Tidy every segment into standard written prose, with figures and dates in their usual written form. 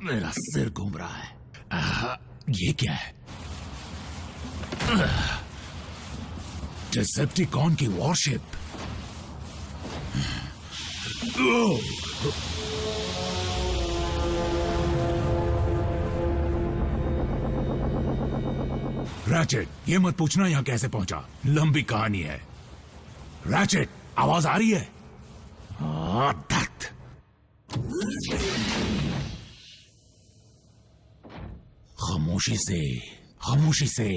मेरा सिर घूम रहा है। ये क्या है? डिसेप्टिकॉन की वॉरशिप। रैचेट, ये मत पूछना यहां कैसे पहुंचा, लंबी कहानी है। रैचेट, आवाज आ रही है? खामोशी से, खामोशी से।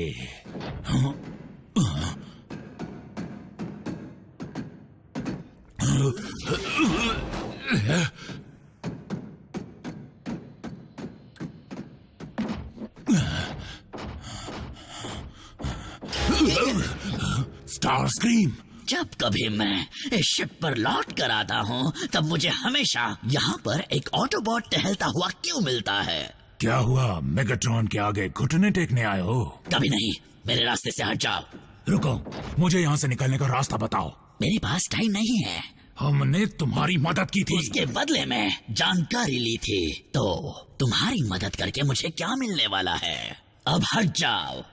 Star scream. जब कभी मैं इस शिप पर लौट कर आता हूँ तब मुझे हमेशा यहाँ पर एक ऑटोबॉट टहलता हुआ क्यों मिलता है? क्या हुआ, मेगाट्रॉन के आगे घुटने टेकने आए हो? कभी नहीं, मेरे रास्ते से हट जाओ। रुको, मुझे यहाँ से निकलने का रास्ता बताओ। मेरे पास टाइम नहीं है। हमने तुम्हारी मदद की थी। उसके बदले में जानकारी ली थी, तो तुम्हारी मदद करके मुझे क्या मिलने वाला है? अब हट जाओ।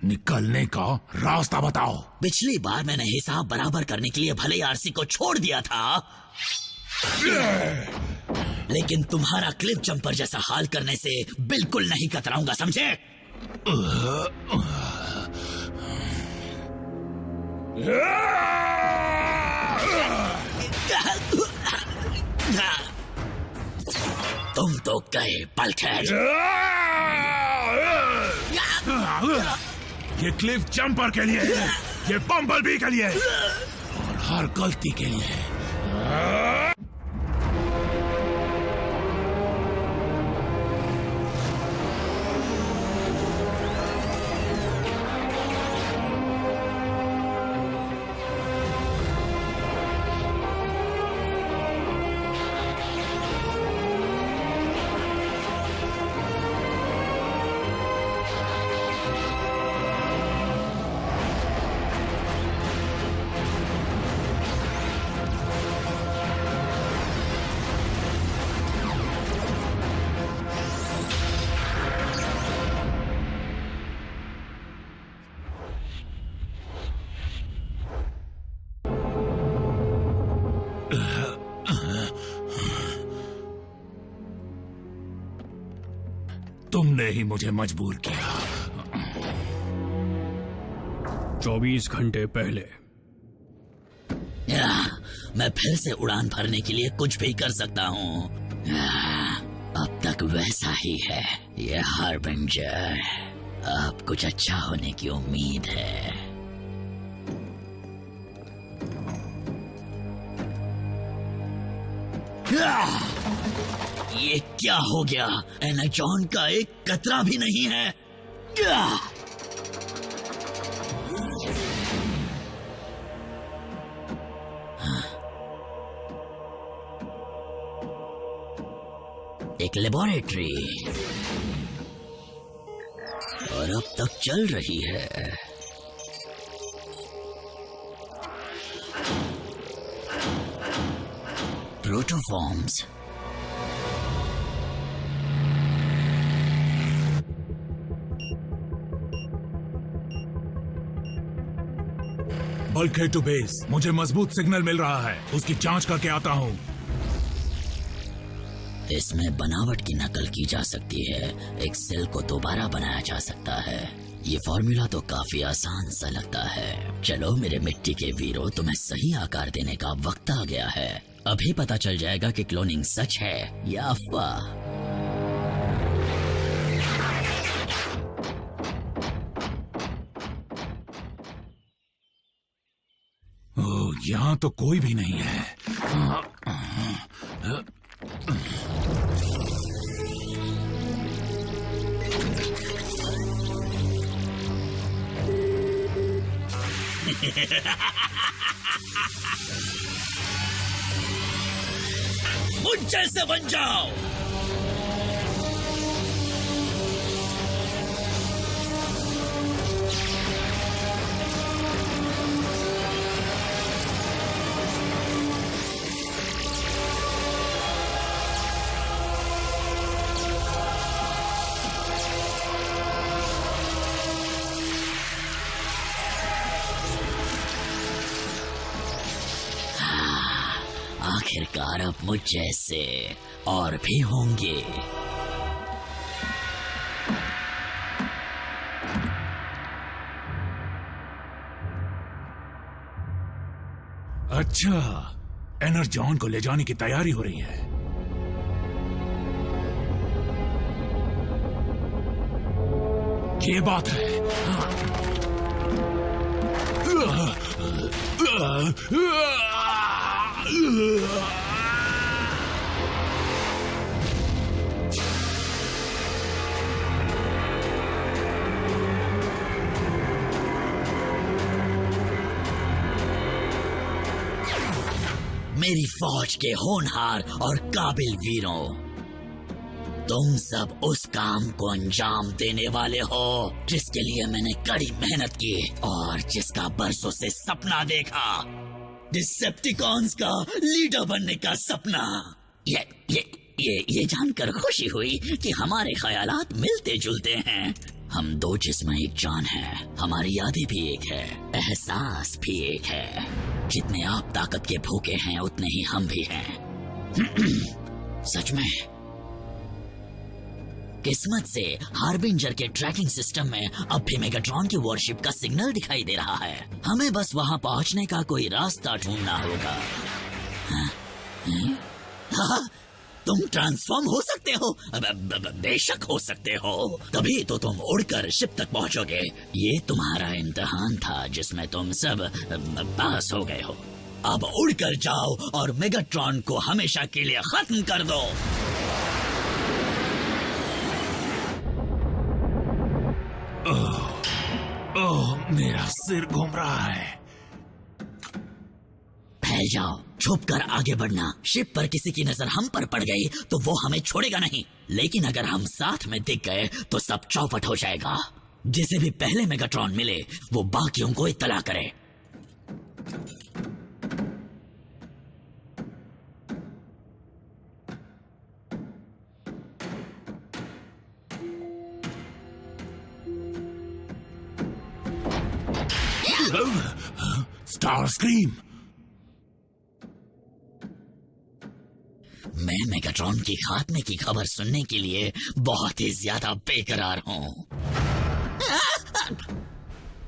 निकलने का रास्ता बताओ। पिछली बार मैंने हिसाब बराबर करने के लिए भले आरसी को छोड़ दिया था, लेकिन तुम्हारा क्लिफ जंपर जैसा हाल करने से बिल्कुल नहीं कतराऊंगा, समझे? तुम तो गए बल्कहेड। ये क्लिफ जंपर के लिए है, ये बम्बलबी के लिए और हर गलती के लिए। तुमने ही मुझे मजबूर किया। 24 घंटे पहले मैं फिर से उड़ान भरने के लिए कुछ भी कर सकता हूँ। अब तक वैसा ही है। ये हार्बिंजर, अब कुछ अच्छा होने की उम्मीद है। ये क्या हो गया? एनाजॉन का एक कतरा भी नहीं है। एक लेबोरेटरी, और अब तक चल रही है। प्रोटोफॉर्म्स, बल्कहेड टू बेस, मुझे मजबूत सिग्नल मिल रहा है। उसकी जांच करके आता हूँ। इसमें बनावट की नकल की जा सकती है, एक सेल को दोबारा बनाया जा सकता है। ये फॉर्मूला तो काफी आसान सा लगता है। चलो मेरे मिट्टी के वीरों, तुम्हें सही आकार देने का वक्त आ गया है। अभी पता चल जाएगा कि क्लोनिंग सच है या अफवाह। यहाँ तो कोई भी नहीं है। मुझ जैसे बन जाओ। आखिरकार अब मुझ जैसे और भी होंगे। अच्छा, एनर्जॉन को ले जाने की तैयारी हो रही है। ये बात है। मेरी फौज के होनहार और काबिल वीरों, तुम सब उस काम को अंजाम देने वाले हो जिसके लिए मैंने कड़ी मेहनत की और जिसका बरसों से सपना देखा, डिसेप्टिकॉन्स का लीडर बनने का सपना। ये जानकर खुशी हुई कि हमारे ख्यालात मिलते जुलते हैं। हम दो जिस्म एक जान है, हमारी यादें भी एक है, एहसास भी एक है। जितने आप ताकत के भूखे हैं उतने ही हम भी हैं। सच में किस्मत से हार्बिंजर के ट्रैकिंग सिस्टम में अब भी मेगाट्रॉन की वॉरशिप का सिग्नल दिखाई दे रहा है। हमें बस वहां पहुंचने का कोई रास्ता ढूंढना होगा। हाँ, तुम ट्रांसफॉर्म हो सकते हो, बेशक हो सकते हो, तभी तो तुम उड़कर शिप तक पहुंचोगे। ये तुम्हारा इम्तिहान था जिसमें तुम सब पास हो गए हो। अब उड़कर जाओ और मेगाट्रॉन को हमेशा के लिए खत्म कर दो। ओह, मेरा सिर घूम रहा है। फैल जाओ, छुप कर आगे बढ़ना। शिप पर किसी की नजर हम पर पड़ गई तो वो हमें छोड़ेगा नहीं, लेकिन अगर हम साथ में दिख गए तो सब चौपट हो जाएगा। जिसे भी पहले मेगाट्रॉन मिले वो बाकियों को इत्तला करे। Star scream. मैं मेगाट्रॉन की खात्मे की खबर सुनने के लिए बहुत ही ज्यादा बेकरार हूँ।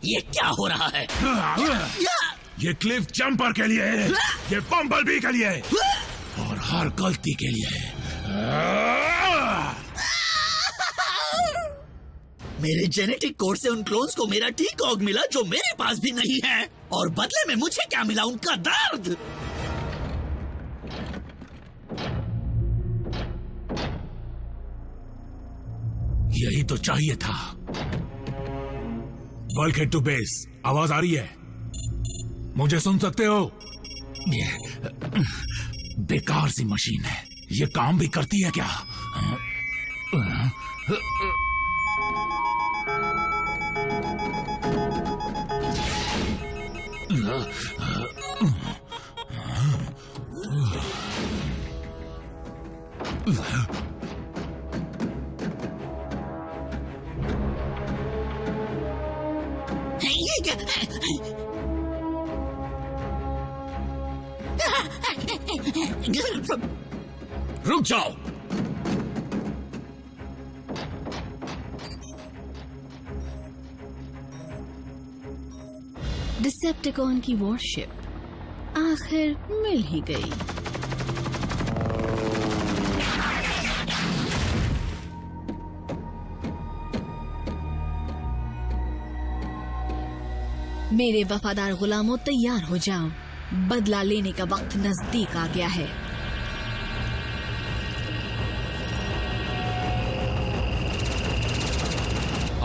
ये क्या हो रहा है? ये क्लिफ जंपर के लिए है, ये बम्बलबी के लिए और हर गलती के लिए। मेरे जेनेटिक कोड से उन क्लोन्स को मेरा टी-कॉग मिला जो मेरे पास भी नहीं है, और बदले में मुझे क्या मिला? उनका दर्द। यही तो चाहिए था। बल्कहेड टू बेस, आवाज आ रही है? मुझे सुन सकते हो? ये बेकार सी मशीन है, ये काम भी करती है क्या? रुक जाओ। डिसेप्टिकॉन की वॉरशिप आखिर मिल ही गई। मेरे वफादार गुलामों, तैयार हो जाओ, बदला लेने का वक्त नजदीक आ गया है।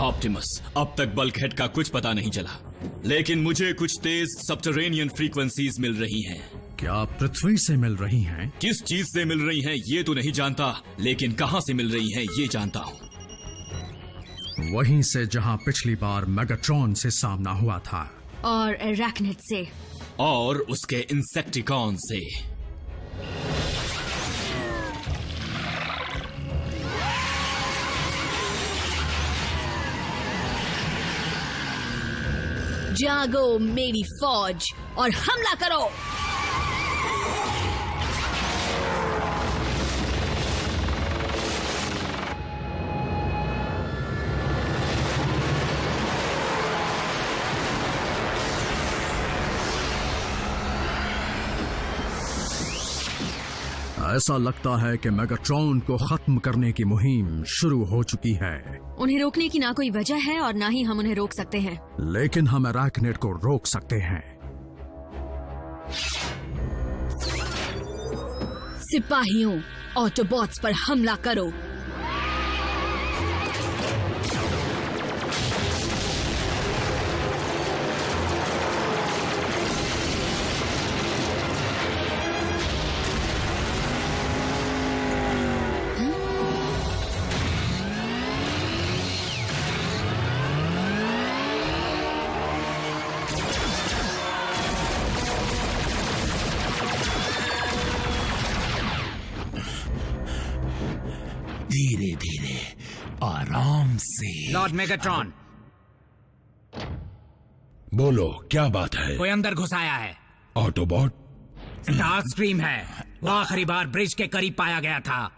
ऑप्टिमस, अब तक बल्कहेड का कुछ पता नहीं चला, लेकिन मुझे कुछ तेज सबटरेनियन फ्रीक्वेंसीज मिल रही हैं। क्या पृथ्वी से मिल रही हैं? किस चीज से मिल रही हैं ये तो नहीं जानता, लेकिन कहां से मिल रही हैं ये जानता हूं। वहीं से जहां पिछली बार मेगाट्रॉन से सामना हुआ था, और अरैक्निड से, और उसके इंसेक्टिकॉन से। जागो मेरी फौज और हमला करो। ऐसा लगता है कि मेगाट्रॉन को खत्म करने की मुहिम शुरू हो चुकी है, उन्हें रोकने की ना कोई वजह है और ना ही हम उन्हें रोक सकते हैं। लेकिन हम अराकनेड को रोक सकते हैं। सिपाहियों, ऑटोबॉट्स पर हमला करो। धीरे धीरे, आराम से। लॉर्ड मेगाट्रॉन, बोलो, क्या बात है? कोई अंदर घुस आया है। ऑटोबॉट? स्टार स्ट्रीम है। वो आखिरी बार ब्रिज के करीब पाया गया था।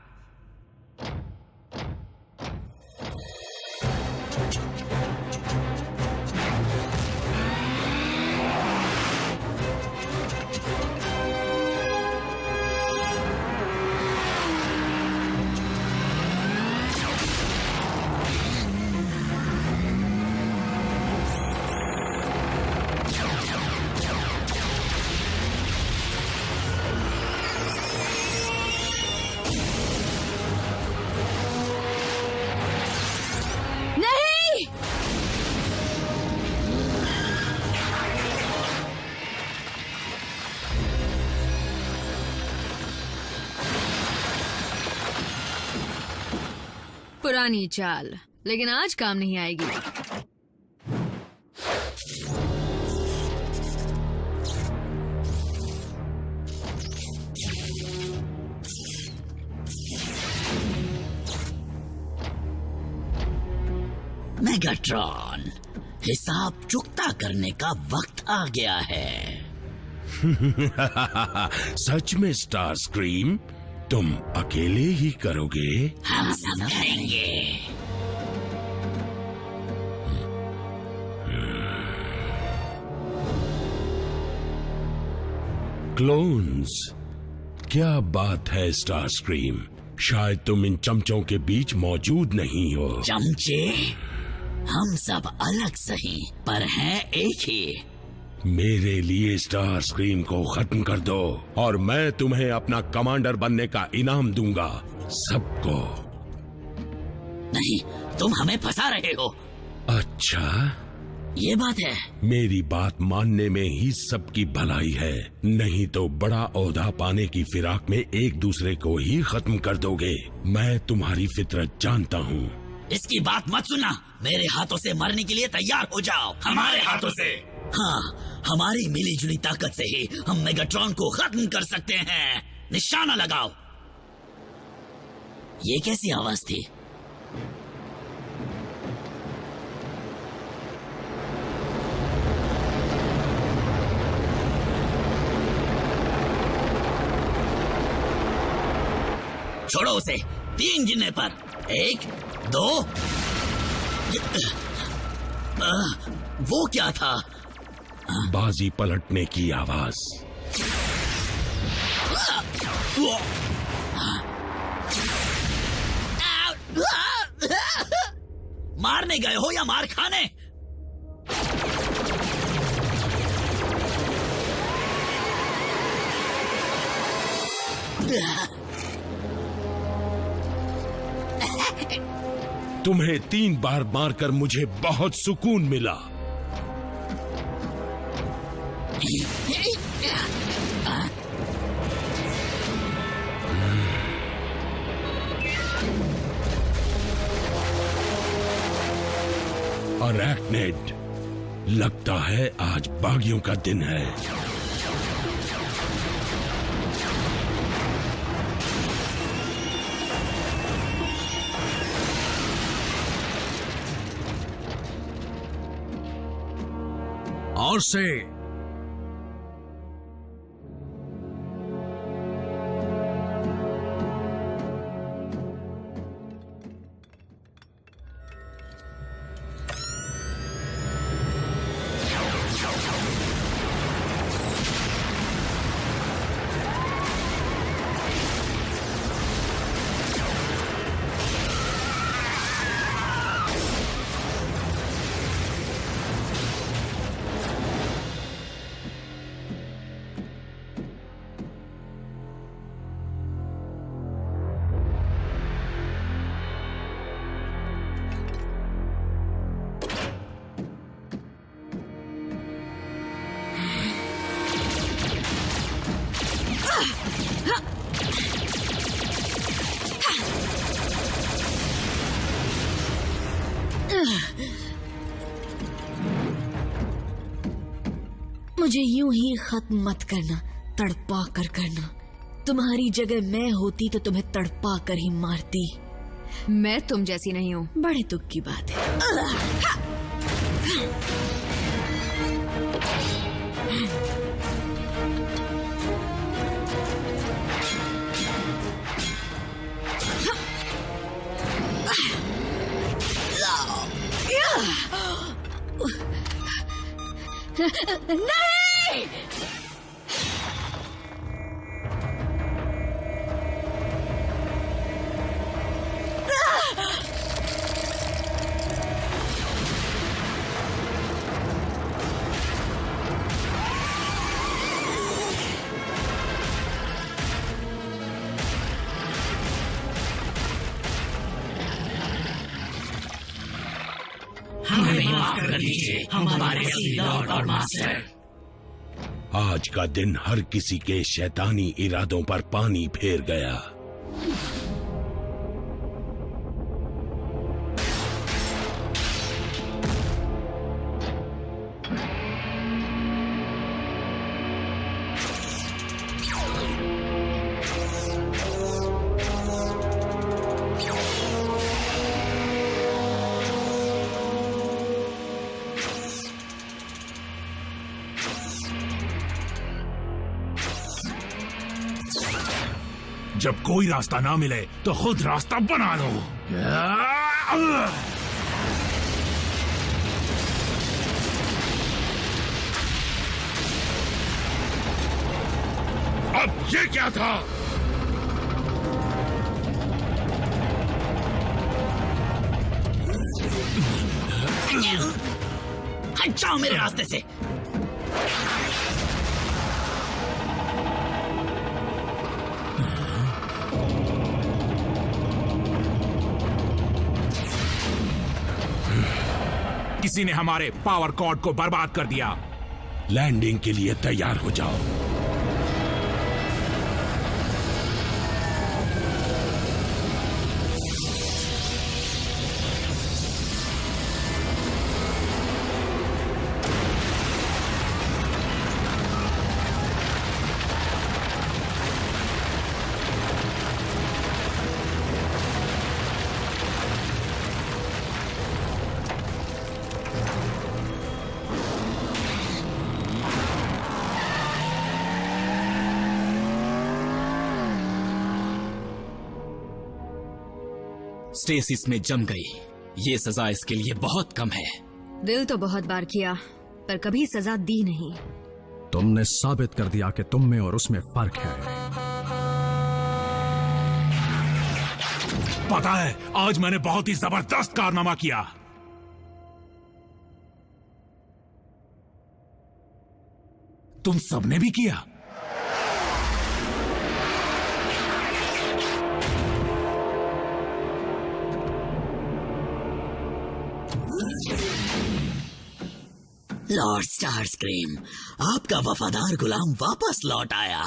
नहीं! पुरानी चाल, लेकिन आज काम नहीं आएगी। मेगाट्रॉन, हिसाब चुकता करने का वक्त आ गया है। सच में स्टार स्क्रीम, तुम अकेले ही करोगे? हम सब करेंगे। क्लोन्स, क्या बात है स्टार स्क्रीम, शायद तुम इन चमचों के बीच मौजूद नहीं हो। चमचे? हम सब अलग सही, पर हैं एक ही। मेरे लिए स्टार स्क्रीम को खत्म कर दो और मैं तुम्हें अपना कमांडर बनने का इनाम दूंगा, सबको। नहीं, तुम हमें फंसा रहे हो। अच्छा, ये बात है। मेरी बात मानने में ही सबकी भलाई है, नहीं तो बड़ा ओहदा पाने की फिराक में एक दूसरे को ही खत्म कर दोगे। मैं तुम्हारी फितरत जानता हूँ। इसकी बात मत सुनना। मेरे हाथों से मरने के लिए तैयार हो जाओ। हमारे हाथों से? हाँ, हमारी मिली जुली ताकत से ही हम मेगाट्रॉन को खत्म कर सकते हैं। निशाना लगाओ। ये कैसी आवाज थी? छोड़ो उसे। 3 गिनने पर 1, 2। वो क्या था? बाजी पलटने की आवाज। मारने गए हो या मार खाने? तुम्हें 3 बार मारकर मुझे बहुत सुकून मिला। अराकनेड, लगता है आज बागियों का दिन है। और से मुझे यूं ही खत्म मत करना, तड़पा कर करना। तुम्हारी जगह मैं होती तो तुम्हें तड़पा कर ही मारती। मैं तुम जैसी नहीं हूँ। बड़े दुख की बात है। नहीं! आज का दिन हर किसी के शैतानी इरादों पर पानी फेर गया। जब कोई रास्ता ना मिले तो खुद रास्ता बना लो। अब ये क्या था? हट जाओ मेरे रास्ते से। किसी ने हमारे पावर कॉर्ड को बर्बाद कर दिया। लैंडिंग के लिए तैयार हो जाओ। स्टेसिस में जम गई। ये सजा इसके लिए बहुत कम है। दिल तो बहुत बार किया पर कभी सजा दी नहीं। तुमने साबित कर दिया कि तुम में और उसमें फर्क है। पता है, आज मैंने बहुत ही जबरदस्त कारनामा किया। तुम सबने भी किया। लॉर्ड स्टारस्क्रीम, आपका वफादार गुलाम वापस लौट आया,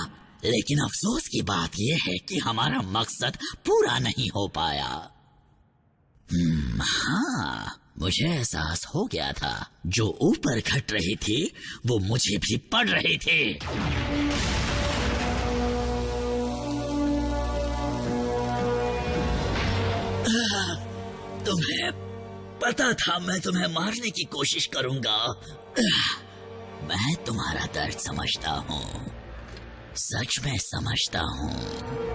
लेकिन अफसोस की बात यह है कि हमारा मकसद पूरा नहीं हो पाया। हाँ, मुझे एहसास हो गया था जो ऊपर घट रही थी वो मुझे भी पड़ रही थी। तुम्हें पता था मैं तुम्हें मारने की कोशिश करूंगा। मैं तुम्हारा दर्द समझता हूँ, सच में समझता हूँ।